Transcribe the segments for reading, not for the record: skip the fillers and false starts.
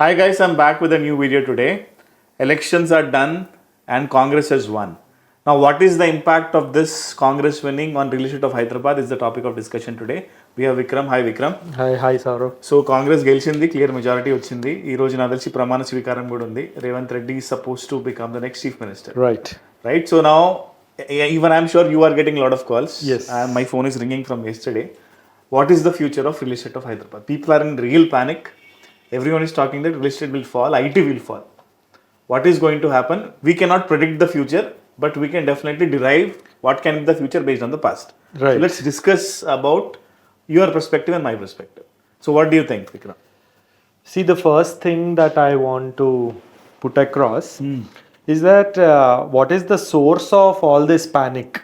Hi guys, I'm back with a new video today. Elections are done and Congress has won. Now what is the impact of this Congress winning on real estate of Hyderabad is the topic of discussion today. We have Vikram. Hi Vikram. Hi Saurabh. So Congress గెలిచింది, clear majority వచ్చింది. ఈ రోజు నాకు తెలిసి ప్రమాణ స్వీకారం కూడా ఉంది. Revanth Reddy is supposed to become the next chief minister. Right. So now even I'm sure you are getting a lot of calls. Yes. My phone is ringing from yesterday. What is the future of real estate of Hyderabad? People are in real panic. Everyone is talking that real estate will fall, IT will fall. What is going to happen? We cannot predict the future, but we can definitely derive what can be the future based on the past. Right. So let's discuss about your perspective and my perspective. So what do you think, Vikram? See, the first thing that I want to put across is that what is the source of all this panic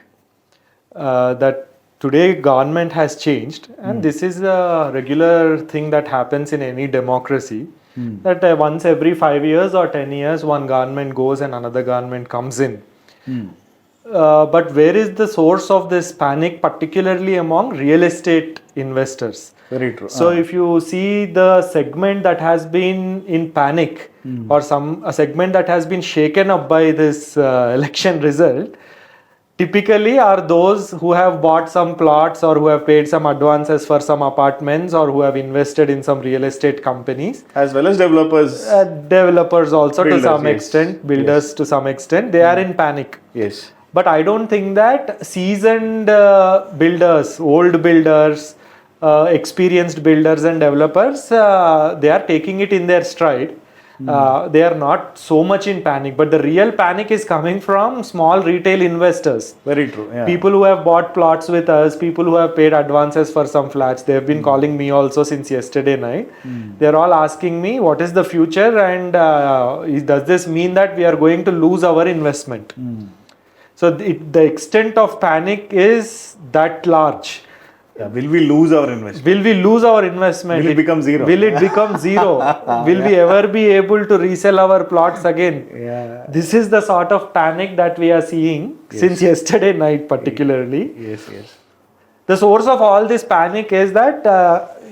that today government has changed, and this is a regular thing that happens in any democracy, that once every 5 years or 10 years one government goes and another government comes in. But where is the source of this panic, particularly among real estate investors? Very true. So if you see the segment that has been in panic or a segment that has been shaken up by this election result, typically are those who have bought some plots or who have paid some advances for some apartments or who have invested in some real estate companies. As well as developers. Developers also Builders, to some yes. extent, builders to some extent, they are in panic. Yes. But I don't think that seasoned builders, old builders, experienced builders and developers, they are taking it in their stride. They are not so much in panic, but the real panic is coming from small retail investors. Very true. Yeah. People who have bought plots with us, people who have paid advances for some flats, they have been calling me also since yesterday night. They are all asking me what is the future and does this mean that we are going to lose our investment? So the extent of panic is that large. Yeah. Will we lose our investment? Will we lose our investment? Will it become zero? Will it become zero? Will we ever be able to resell our plots again? Yeah. This is the sort of panic that we are seeing since yesterday night particularly. Yes, yes. The source of all this panic is that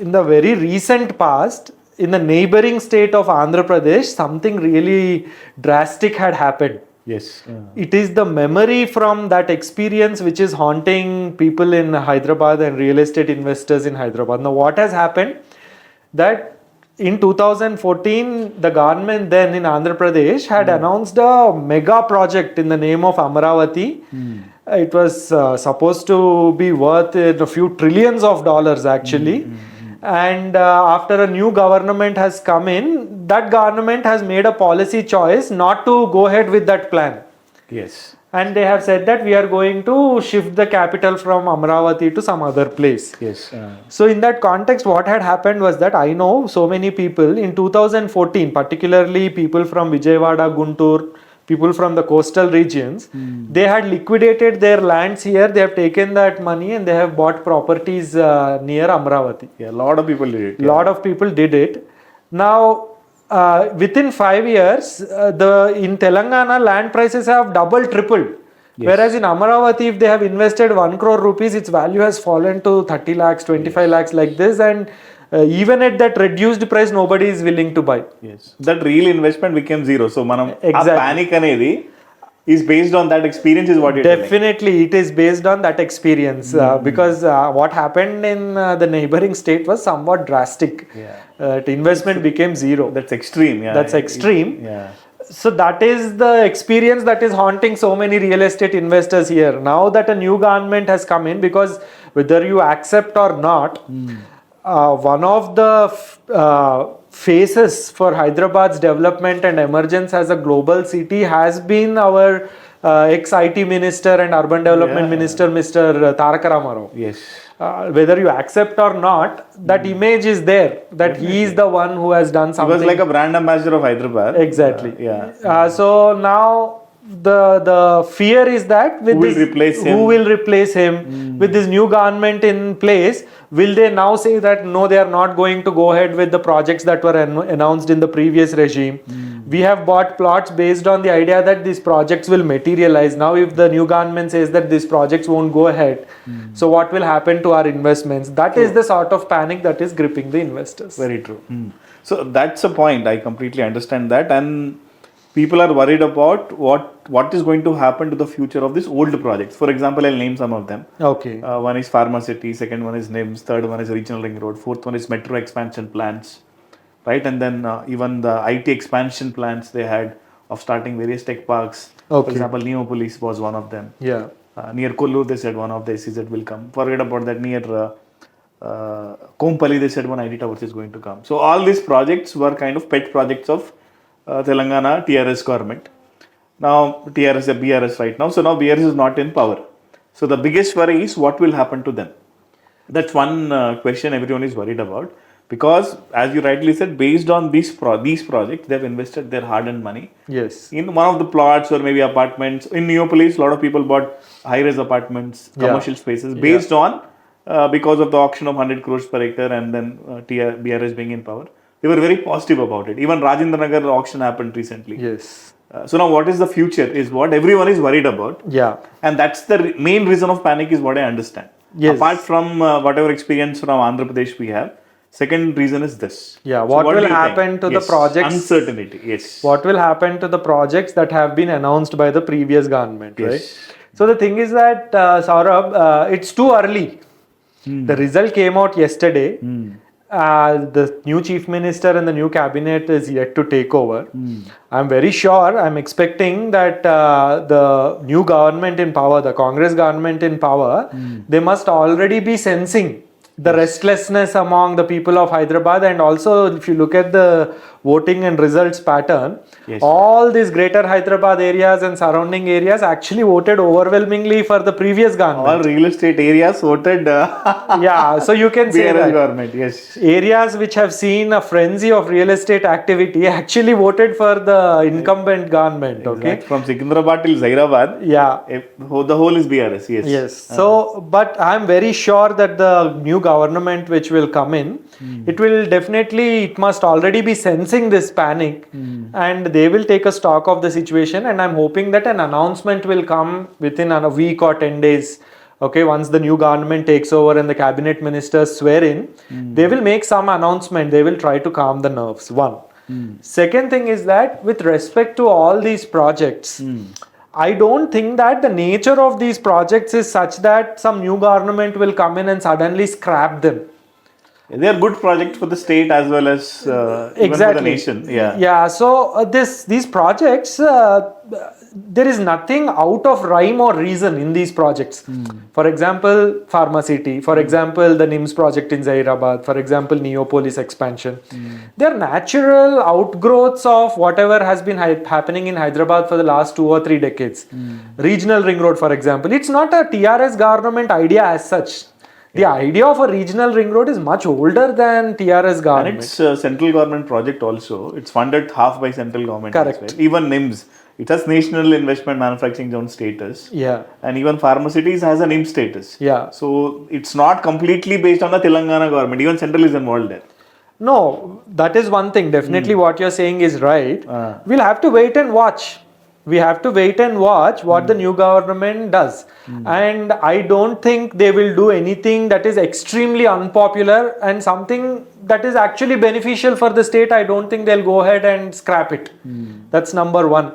in the very recent past, in the neighboring state of Andhra Pradesh, something really drastic had happened. Yes. Yeah. It is the memory from that experience which is haunting people in Hyderabad and real estate investors in Hyderabad. Now, what has happened? That in 2014, the government then in Andhra Pradesh had announced a mega project in the name of Amaravati. It was supposed to be worth a few trillions of dollars actually. And after a new government has come in, that government has made a policy choice not to go ahead with that plan. Yes. And they have said that we are going to shift the capital from Amaravati to some other place. Yes. So in that context, what had happened was that I know so many people in 2014, particularly people from Vijayawada, Guntur, people from the coastal regions, they had liquidated their lands here. They have taken that money and they have bought properties near Amaravati. Yeah, a lot of people did it. Lot of people did it. Now, within 5 years, in Telangana, land prices have doubled, tripled. Yes. Whereas in Amaravati, if they have invested 1 crore rupees, its value has fallen to 30 lakhs, 25 lakhs like this. And even at that reduced price, nobody is willing to buy. Yes. That real investment became zero. So, manam Exactly. panic anedi is based on that experience is what you're telling. Definitely, it is based on that experience because what happened in the neighboring state was somewhat drastic. Investment became zero. That's extreme. Yeah. That's extreme. Yeah. So that is the experience that is haunting so many real estate investors here. Now that a new government has come in, because whether you accept or not, one of the faces for Hyderabad's development and emergence as a global city has been our ex-IT minister and urban development minister, Mr. Tarak Ramarao. Yes. Whether you accept or not, that image is there, that he is the one who has done something. He was like a brand ambassador of Hyderabad. Exactly. Yeah. So now the fear is that Who will replace him? With this new government in place, will they now say that no, they are not going to go ahead with the projects that were announced in the previous regime? We have bought plots based on the idea that these projects will materialize. Now if the new government says that these projects won't go ahead, so what will happen to our investments? That is the sort of panic that is gripping the investors. Very true. So that's a point. I completely understand that, and people are worried about what is going to happen to the future of these old projects. For example, I'll name some of them. Okay. One is Pharma City, second one is NIMS, third one is Regional Ring Road, fourth one is Metro expansion plans, right? And then even the IT expansion plans they had of starting various tech parks. For Okay. example, Neopolis was one of them. Yeah. Near Kollur, they said one of the SEZ will come. Forget about that. Near Kompally, they said one IT towers is going to come. So all these projects were kind of pet projects of Telangana TRS government. Now TRS is BRS right now. So now BRS is not in power. So the biggest worry is what will happen to them. That's one question everyone is worried about. Because as you rightly said, based on these projects, they've invested their hard-earned money Yes. in one of the plots or maybe apartments. In Neopolis, a lot of people bought high-rise apartments, commercial spaces based on because of the auction of 100 crores per acre and then BRS being in power. They were very positive about it. Even Rajendra Nagar auction happened recently. Yes. So now what is the future is what everyone is worried about. Yeah. And that's the main reason of panic is what I understand. Yes. Apart from whatever experience from Andhra Pradesh we have, second reason is this. Yeah. So What do will you happen think? to the Yes, projects? Uncertainty, yes. What will happen to the projects that have been announced by the previous government, Yes. right? So the thing is that, Saurabh, it's too early. The result came out yesterday. The new chief minister and the new cabinet is yet to take over. I'm very sure, I'm expecting that the new government in power, the Congress government in power, they must already be sensing the restlessness among the people of Hyderabad. And also, if you look at the voting and results pattern, Yes. all these greater Hyderabad areas and surrounding areas actually voted overwhelmingly for the previous government. All real estate areas voted Yeah, so you can say BRS that government, yes. areas which have seen a frenzy of real estate activity actually voted for the incumbent government. Okay. Exact. From Secunderabad till Zairabad, Yeah. the whole is BRS, yes. Yes. So, but I'm very sure that the new government which will come in, it will definitely, it must already be sensing this panic and they will take a stock of the situation. And I'm hoping that an announcement will come within a week or 10 days. Okay, once the new government takes over and the cabinet ministers swear in, they will make some announcement. They will try to calm the nerves. One. Second thing is that with respect to all these projects, I don't think that the nature of these projects is such that some new government will come in and suddenly scrap them. They are good projects for the state as well as even for the nation. Yeah. Yeah. So these projects, there is nothing out of rhyme or reason in these projects. For example, Pharma City. For example, the NIMS project in Hyderabad. For example, Neopolis expansion. They are natural outgrowths of whatever has been happening in Hyderabad for the last 2 or 3 decades. Regional Ring Road, for example. It's not a TRS government idea as such. The idea of a regional ring road is much older than TRS government. And it's a central government project also. It's funded half by central government. Correct. As well. Even NIMS, it has National Investment Manufacturing Zone status. Yeah. And even Pharma Cities has a NIMS status. Yeah. So it's not completely based on the Telangana government. Even central is involved there. No, that is one thing. Definitely what you're saying is right. We'll have to wait and watch. We have to wait and watch what the new government does. And I don't think they will do anything that is extremely unpopular and something that is actually beneficial for the state. I don't think they'll go ahead and scrap it. That's number one.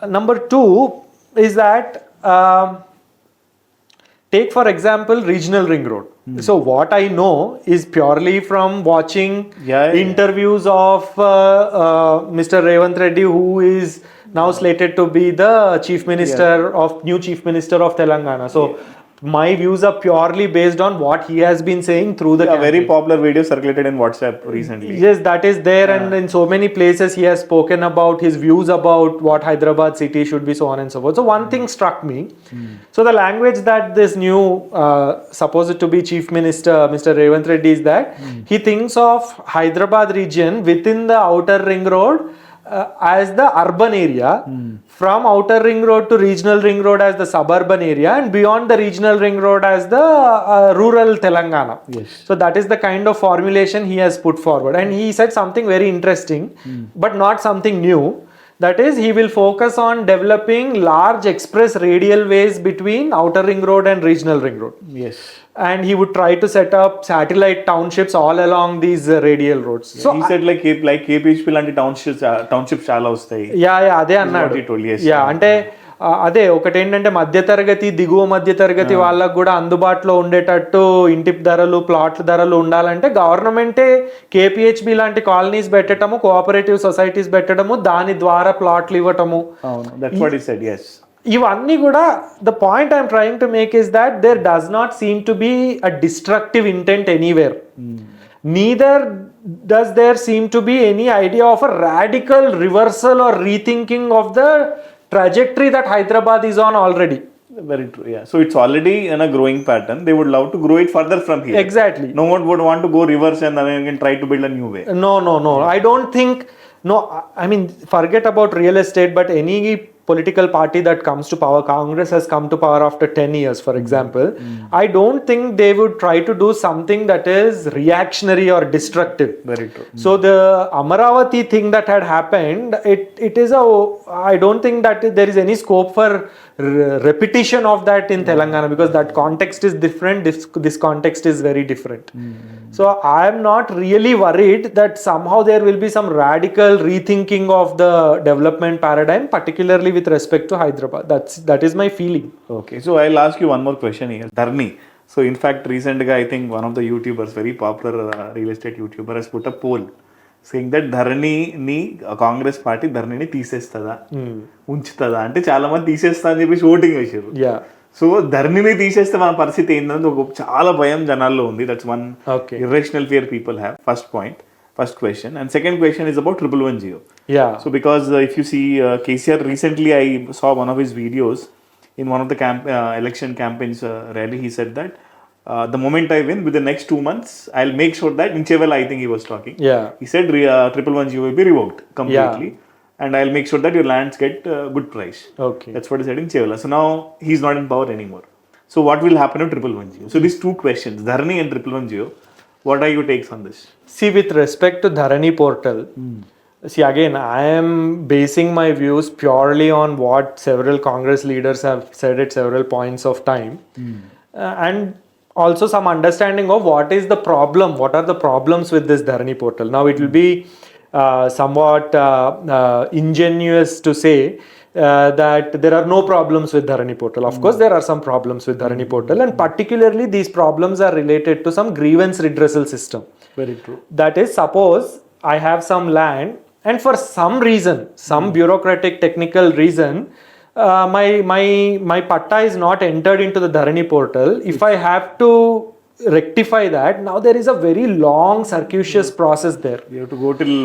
Number two is that take for example regional ring road. So what I know is purely from watching interviews of Mr. Revant Reddy, who is now slated to be the new chief minister of Telangana. So my views are purely based on what he has been saying through the campaign. Very popular video circulated in WhatsApp recently. Yes, that is there, and in so many places he has spoken about his views about what Hyderabad city should be, so on and so forth. So one thing struck me. So the language that this new supposed to be chief minister, Mr. Revant Reddy, is that he thinks of Hyderabad region within the outer ring road as the urban area, from outer ring road to regional ring road as the suburban area, and beyond the regional ring road as the rural Telangana. Yes. So that is the kind of formulation he has put forward, and he said something very interesting, but not something new. That is, he will focus on developing large express radial ways between outer ring road and regional ring road. Yes. and he would try to set up satellite townships all along these radial roads. So he said like KPHP లాంటి townships చాలా వస్తాయి. అదే అన్నాడు. he told, yes. అంటే అదే ఒకటి ఏంటంటే మధ్యతరగతి దిగువ మధ్యతరగతి వాళ్ళకు కూడా అందుబాటులో ఉండేటట్టు ఇంటి ధరలు ప్లాట్ల ధరలు ఉండాలంటే గవర్నమెంటే కేపీహెచ్బి లాంటి కాలనీస్ పెట్టడము, కోఆపరేటివ్ సొసైటీస్ పెట్టడము, దాని ద్వారా ప్లాట్లు ఇవ్వటము. That's what he said, yes. ఇవన్నీ కూడా the point I'm trying to make is that there does not seem to be a destructive intent anywhere. Neither does there seem to be any idea of a radical reversal or rethinking of the trajectory that Hyderabad is on already. Very true, yeah. So it's already in a growing pattern. They would love to grow it further from here. Exactly. No one would want to go reverse and then again try to build a new way. No. I don't think, I mean, forget about real estate, but any political party that comes to power, Congress has come to power after 10 years, for example. I don't think they would try to do something that is reactionary or destructive. Very true. So the Amaravati thing that had happened, it is I don't think that there is any scope for repetition of that in Telangana, because that context is different. This context is very different. So I am not really worried that somehow there will be some radical rethinking of the development paradigm, particularly with respect to Hyderabad. That is my feeling. Okay, so I'll ask you one more question here. Dhani. So in fact, recently I think one of the YouTubers, very popular real estate YouTuber, has put a poll saying that ధరణిని Congress party ధరణిని తీసేస్తుందా ఉంచుతుందా అంటే చాలా మంది తీసేస్తా అని చెప్పేసి voting వేసారు. So ధరణిని తీసేస్తే మన పరిస్థితి ఏంటంటే ఒక చాలా భయం జనాల్లో ఉంది. That's one irrational fear people have. First question. And second question is about 111 Yeah. So because if you see KCR, recently I saw one of his videos in one of the election campaigns rally. He said that the moment I win, with the next 2 months, I'll make sure that in Chevel, I think he was talking. Yeah. He said 111 will be revoked completely. Yeah. And I'll make sure that your lands get good price. Okay. That's what he said in Chevela. So now he's not in power anymore. So what will happen to 111? So these two questions, Dharani and 111, what are your takes on this? See, with respect to Dhani Portal, see, again, I am basing my views purely on what several Congress leaders have said at several points of time. And also some understanding of what is the problem, what are the problems with this Dhani Portal. Now, it will be somewhat ingenuous to say that there are no problems with Dhani Portal. Of course, there are some problems with Dhani Portal, and particularly these problems are related to some grievance redressal system. Very true. That is, suppose I have some land and for some reason, some bureaucratic technical reason, my patta is not entered into the Dhani Portal. If I have to rectify that, now there is a very long circuitous process there. You have to go till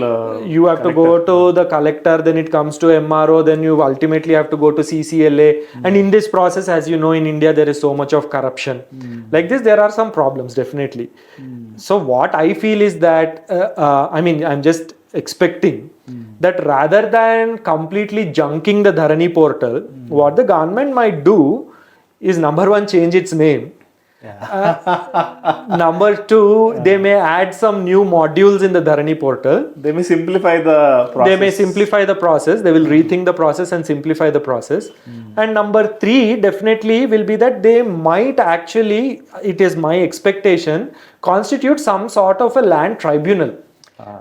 you have to go to the collector, then it comes to MRO, then you ultimately have to go to CCLA. And in this process, as you know, in India there is so much of corruption. Like this, there are some problems, definitely. So what I feel is that I mean, I'm just expecting that rather than completely junking the Dhani Portal, what the government might do is, number one, change its name. Number two, they may add some new modules in the Dhani Portal. They may simplify the process. They will rethink the process and simplify the process. And number three, definitely will be that they might actually, it is my expectation, constitute some sort of a land tribunal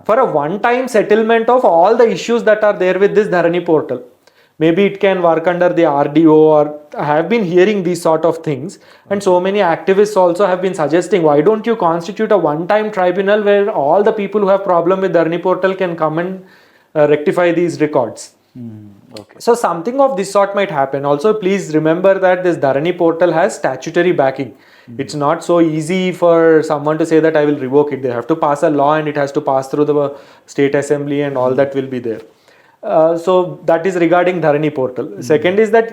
for a one-time settlement of all the issues that are there with this Dhani Portal. Maybe it can work under the RDO, or I have been hearing these sort of things. And so many activists also have been suggesting, why don't you constitute a one-time tribunal where all the people who have problem with Dhani Portal can come and rectify these records. Okay. So something of this sort might happen. Also, please remember that this Dhani Portal has statutory backing. It's not so easy for someone to say that I will revoke it. They have to pass a law and it has to pass through the state assembly and all that will be there. So that is regarding Dhani Portal. Second is that,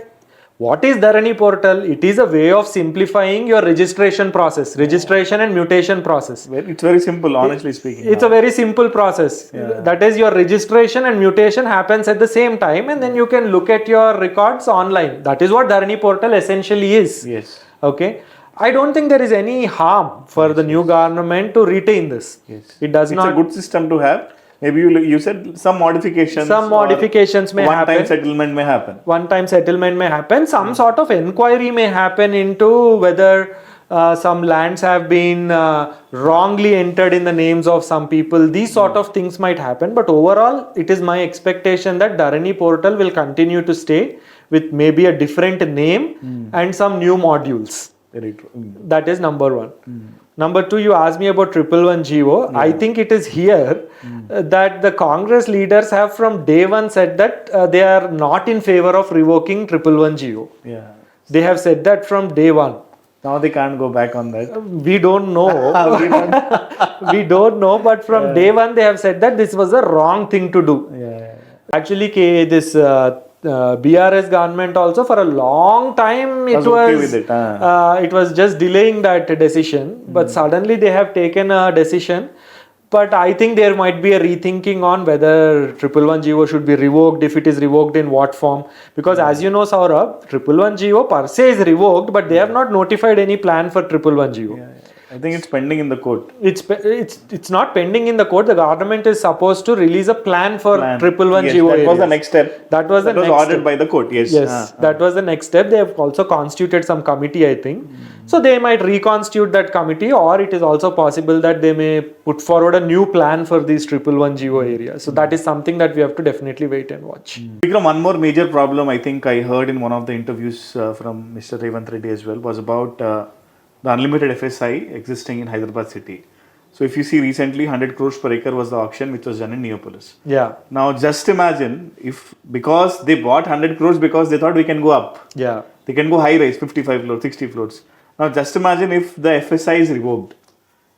what is Dhani Portal? It is a way of simplifying your registration process, registration and mutation process. It's very simple, honestly speaking. It's a very simple process. That is, your registration and mutation happens at the same time, and then you can look at your records online. That is what Dhani Portal essentially is. Yes. Okay. I don't think there is any harm for the new government to retain this. Yes. It does not. It's a good system to have. Maybe you said some modifications. Some modifications may happen. One-time settlement may happen. One-time settlement may happen. Some sort of inquiry may happen into whether some lands have been wrongly entered in the names of some people. These sort of things might happen, but overall, it is my expectation that Dhani Portal will continue to stay with maybe a different name and some new modules. Very true. That is number one. Number two, you asked me about 111 GO. I think it is here that the Congress leaders have from day one said that they are not in favor of revoking 111 GO. Yeah. They have said that from day one. Now they can't go back on that. We don't know. We don't know, but from day one they have said that this was a wrong thing to do. Yeah. Actually, this BRS government also for a long time it okay with it, it was just delaying that decision, but suddenly they have taken a decision. But I think there might be a rethinking on whether 111 GO should be revoked, if it is revoked in what form. Because as you know, Saurabh, 111 GO per se is revoked, but they have not notified any plan for 111 GO. Yeah. I think it's pending in the court. It's not pending in the court. The government is supposed to release a plan for 111 Yes, GO that was areas. the next step. That was the next ordered step. by the court. Yes. Yes, that was the next step. They have also constituted some committee, I think. So they might reconstitute that committee, or it is also possible that they may put forward a new plan for these 111 GO areas. So that is something that we have to definitely wait and watch. Vikram, one more major problem I think I heard in one of the interviews from Mr. Revanth Reddy as well was about the unlimited FSI existing in Hyderabad city. So if you see recently 100 crores per acre was the auction which was done in Neopolis. Yeah. Now just imagine if, because they bought 100 crores because they thought we can go up. Yeah. They can go high rise, 55 floors, 60 floors. Now just imagine if the FSI is revoked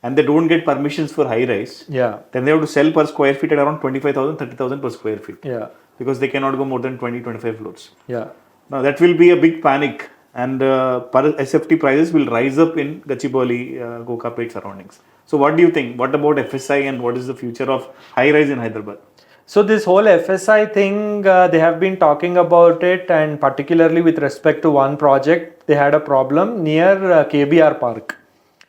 and they don't get permissions for high rise. Yeah. Then they have to sell per square feet at around 25,000, 30,000 per square feet. Yeah. Because they cannot go more than 20, 25 floors. Yeah. Now that will be a big panic, and per SFT prices will rise up in Gachibowli, Gokapet surroundings. So what do you think? What about FSI and what is the future of high rise in Hyderabad? So this whole FSI thing, they have been talking about it, and particularly with respect to one project, they had a problem near KBR Park.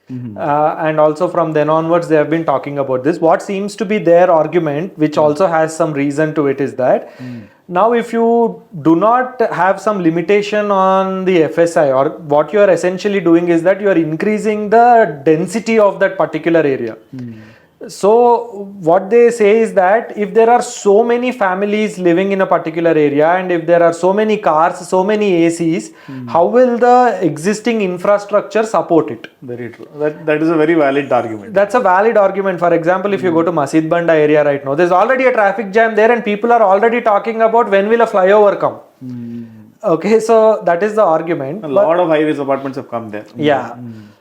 And also from then onwards, they have been talking about this. What seems to be their argument, which also has some reason to it, is that now if you do not have some limitation on the FSI, or what you are essentially doing is that you are increasing the density of that particular area. So what they say is that if there are so many families living in a particular area, and if there are so many cars, so many ACs, how will the existing infrastructure support it? Very true. That is a very valid argument. That's a valid argument. For example, if you go to Masjid Banda area right now, there's already a traffic jam there, and people are already talking about when will a flyover come. Okay, so that is the argument. A lot of high-rise apartments have come there. Yeah.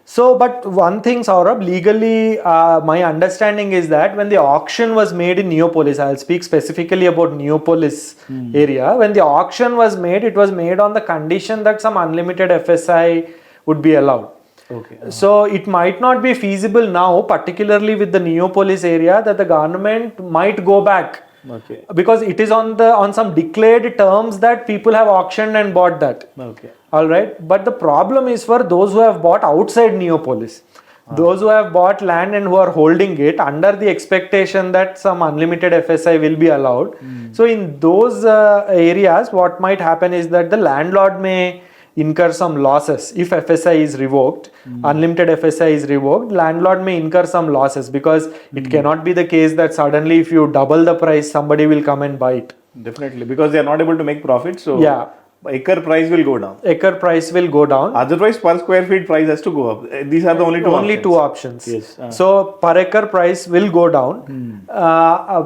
So, but one thing, Saurabh, legally, my understanding is that when the auction was made in Neopolis, I'll speak specifically about Neopolis area. When the auction was made, it was made on the condition that some unlimited FSI would be allowed. Okay. So it might not be feasible now, particularly with the Neopolis area, that the government might go back. Okay. Because it is on some declared terms that people have auctioned and bought that. Okay. All right. But the problem is for those who have bought outside Neopolis. Those who have bought land and who are holding it under the expectation that some unlimited FSI will be allowed. So in those areas, what might happen is that the landlord may incur some losses. If FSI is revoked, unlimited FSI is revoked, landlord may incur some losses, because it cannot be the case that suddenly if you double the price, somebody will come and buy it. Definitely, because they are not able to make profit. So Yeah. acre price will go down. Acre price will go down. Otherwise, per square feet price has to go up. These are the only two options. Yes. Yes. So per acre price will go down.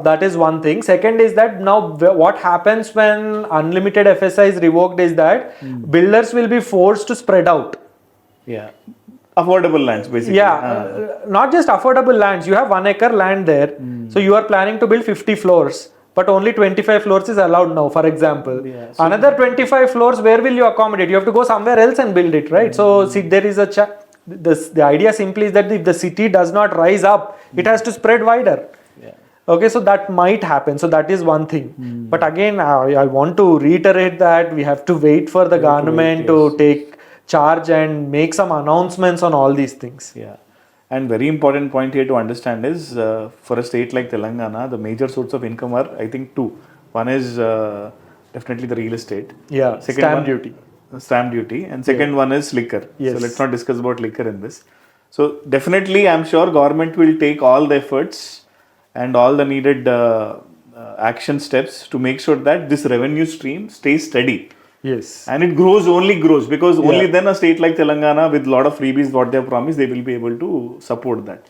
That is one thing. Second is that now what happens when unlimited FSI is revoked is that builders will be forced to spread out. Yeah. Affordable lands, basically. Yeah. Not just affordable lands. You have 1 acre land there. So you are planning to build 50 floors. But only 25 floors is allowed now, for example. Yeah, so Another 25 floors, where will you accommodate? You have to go somewhere else and build it, right? So, see, there is the idea simply is that if the city does not rise up, it has to spread wider. Yeah. Okay, so that might happen. So that is one thing. But again, I want to reiterate that we have to wait for the government to take charge and make some announcements on all these things. Yeah. And very important point here to understand is for a state like Telangana, the major source of income are, I think, two. One is definitely the real estate. Yeah, Second stamp one, duty. stamp duty, and second one is liquor. Yes. So let's not discuss about liquor in this. So definitely, I'm sure government will take all the efforts and all the needed action steps to make sure that this revenue stream stays steady. Yes. And it only grows, because only then a state like Telangana with lot of freebies what they have promised, they will be able to support that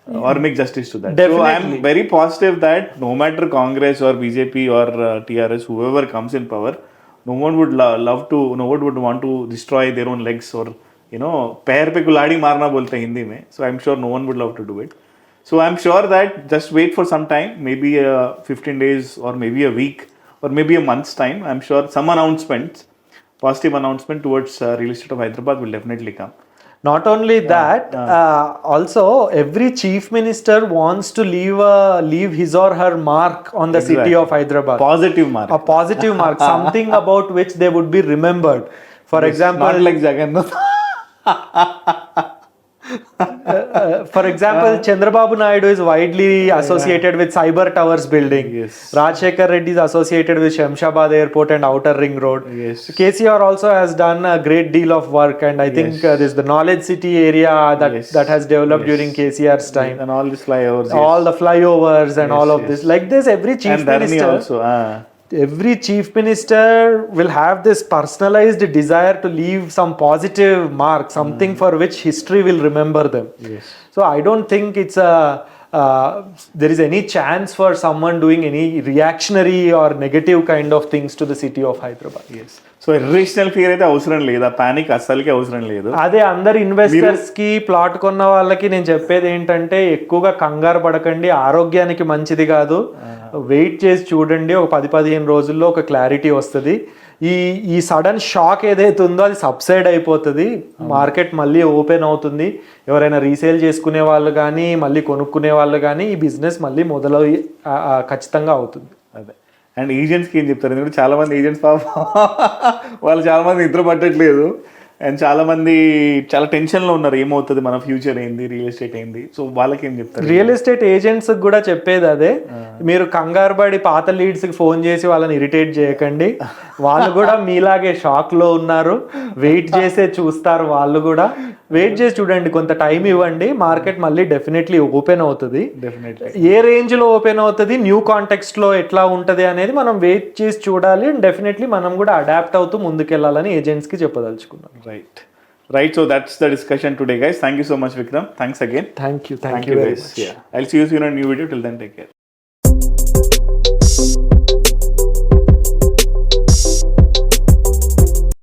or make justice to that. Definitely. So I'm very positive that no matter Congress or BJP or TRS, whoever comes in power, no one would no one would want to destroy their own legs, or पैर पे कुल्हाड़ी मारना बोलते हैं हिंदी में. So I'm sure no one would love to do it. So I'm sure that just wait for some time, maybe 15 days or maybe a week or maybe a month's time. I'm sure some announcements, positive announcement towards real estate of Hyderabad will definitely come. Not only that, also every chief minister wants to leave his or her mark on the city of Hyderabad. Positive mark. A positive mark, something about which they would be remembered. For example, not like Jagannath. For example, Chandrababu Naidu is widely associated with Cyber Towers building. Yes. Rajshekhar Reddy is associated with Shamshabad Airport and Outer Ring Road. Yes. KCR also has done a great deal of work, and I think there's the Knowledge City area that has developed during KCR's time. And all these flyovers. All the flyovers and all of this. Like this, every chief minister. And Dhani also. Every chief minister will have this personalized desire to leave some positive mark, something for which history will remember them. Yes. So I don't think it's there is any chance for someone doing any reactionary or negative kind of things to the city of Hyderabad. Yes. So irrational fear అయితే అవసరం లేదు, ఆ panic అస్సలకి అవసరం లేదు. అదే అందరు investors కి ప్లాట్ కొన్న వాళ్ళకి నేను చెప్పేది ఏంటంటే, ఎక్కువగా కంగారు పడకండి, ఆరోగ్యానికి మంచిది కాదు. వెయిట్ చేసి చూడండి, ఒక 10-15 రోజుల్లో ఒక క్లారిటీ వస్తుంది. ఈ సడన్ షాక్ ఏదైతే ఉందో అది సబ్సైడ్ అయిపోతుంది, మార్కెట్ మళ్ళీ ఓపెన్ అవుతుంది. ఎవరైనా రీసేల్ చేసుకునే వాళ్ళు కానీ మళ్ళీ కొనుక్కునే వాళ్ళు కానీ ఈ బిజినెస్ మళ్ళీ మొదలై ఖచ్చితంగా అవుతుంది. అదే. అండ్ ఏజెంట్స్కి ఏం చెప్తారు, ఎందుకంటే చాలామంది ఏజెంట్స్ వాళ్ళు చాలామంది నిద్ర పట్టట్లేదు, అండ్ చాలామంది చాలా టెన్షన్లో ఉన్నారు, ఏమవుతుంది, మన ఫ్యూచర్ ఏంది, రియల్ ఎస్టేట్ ఏంది. సో వాళ్ళకి ఏం చెప్తారు? రియల్ ఎస్టేట్ ఏజెంట్స్ కూడా చెప్పేది అదే, మీరు కంగారు పడి పాత లీడ్స్కి ఫోన్ చేసి వాళ్ళని ఇరిటేట్ చేయకండి. వాళ్ళు కూడా మీలాగే షాక్లో ఉన్నారు, వెయిట్ చేసే చూస్తారు. వాళ్ళు కూడా వెయిట్ చేసి చూడండి, కొంత టైం ఇవ్వండి, మార్కెట్ మళ్ళీ డెఫినెట్లీ ఓపెన్ అవుతుంది. ఏ రేంజ్లో ఓపెన్ అవుతుంది, న్యూ కాంటెక్స్ట్లో ఎట్లా ఉంటుంది అనేది మనం వెయిట్ చేసి చూడాలి. అండ్ డెఫినెట్లీ మనం కూడా అడాప్ట్ అవుతూ ముందుకెళ్ళాలని ఏజెంట్స్కి చెప్పదలుచుకున్నాం. Right. So that's the discussion today, guys. Thank you so much, Vikram. Thanks again. Thank you very much. I'll see you soon in a new video. Till then, take care.